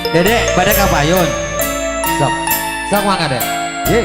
Dedek, pada kapayun. Sok, sok mangga dek. Ye.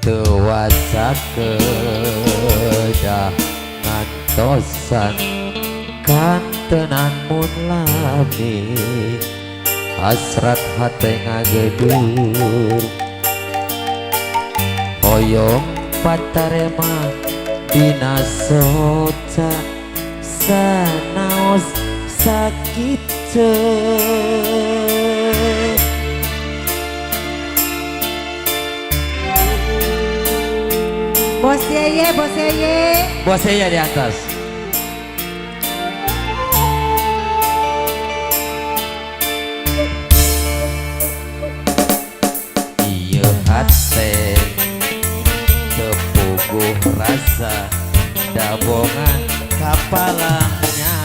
Tewasa kedah ngantosan kantenan mun lami hasrat hate ngagedur hoyong patarema dina soca sanaos sakit Bos Yeye, Bos Yeye. Bos saya di atas. Iya hati tepuguh rasa dabongan kapalanya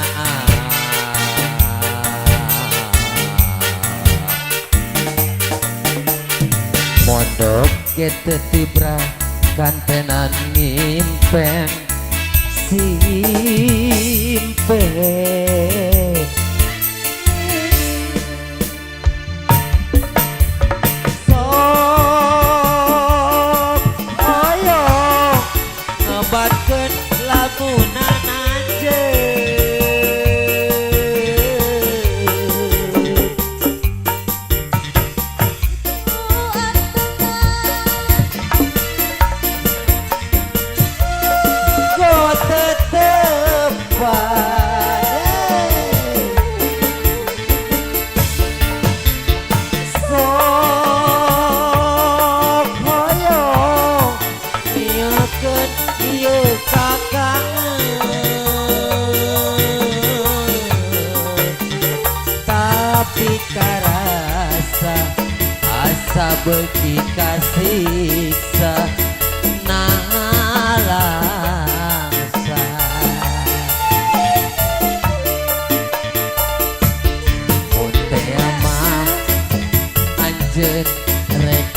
mondok kita tibra kantenan nyimpen simpen sok ayo ngebatkeun lamunan asa beki kasiksa nalangsa Unte mah anjeun rek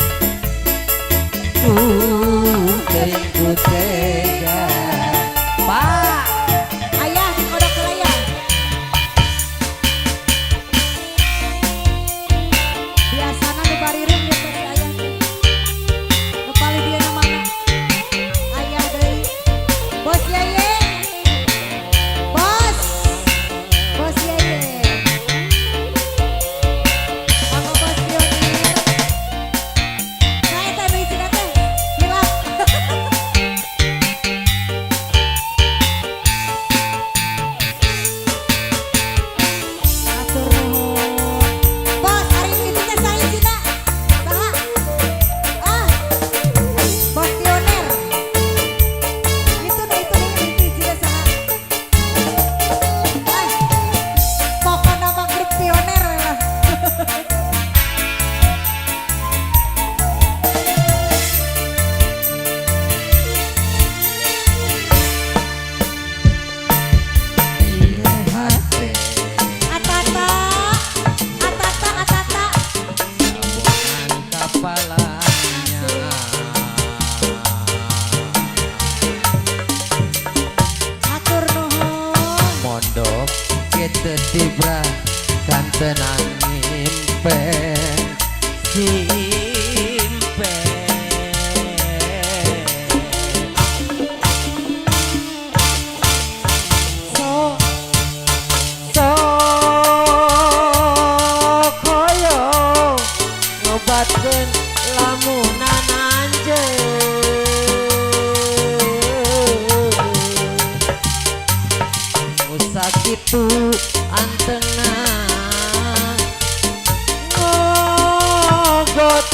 teuing tega Pak Ayah dikodok ke layar. Biasana nu barireum di tes ayah. Nu pali dia nama ayah deui. Bos Yeye. Bos. Bos Yeye. Mangga Bos Pionir. Saya teh deui cenah teh. Hilap. Atur nuhun. Bos, hari ini teh saha cina? Saha? Ah. Bos Pionir. Itu cina saha? Ah. Pokona mah grup Pionir lah. hati Atata. Atata, atata. dabongan kapalanya Atur nuhun. mondok kita tibra kantenan nyimpen simpen So, sok hoyong ngobatkeun lamunan anjeun sakitu antena ngogot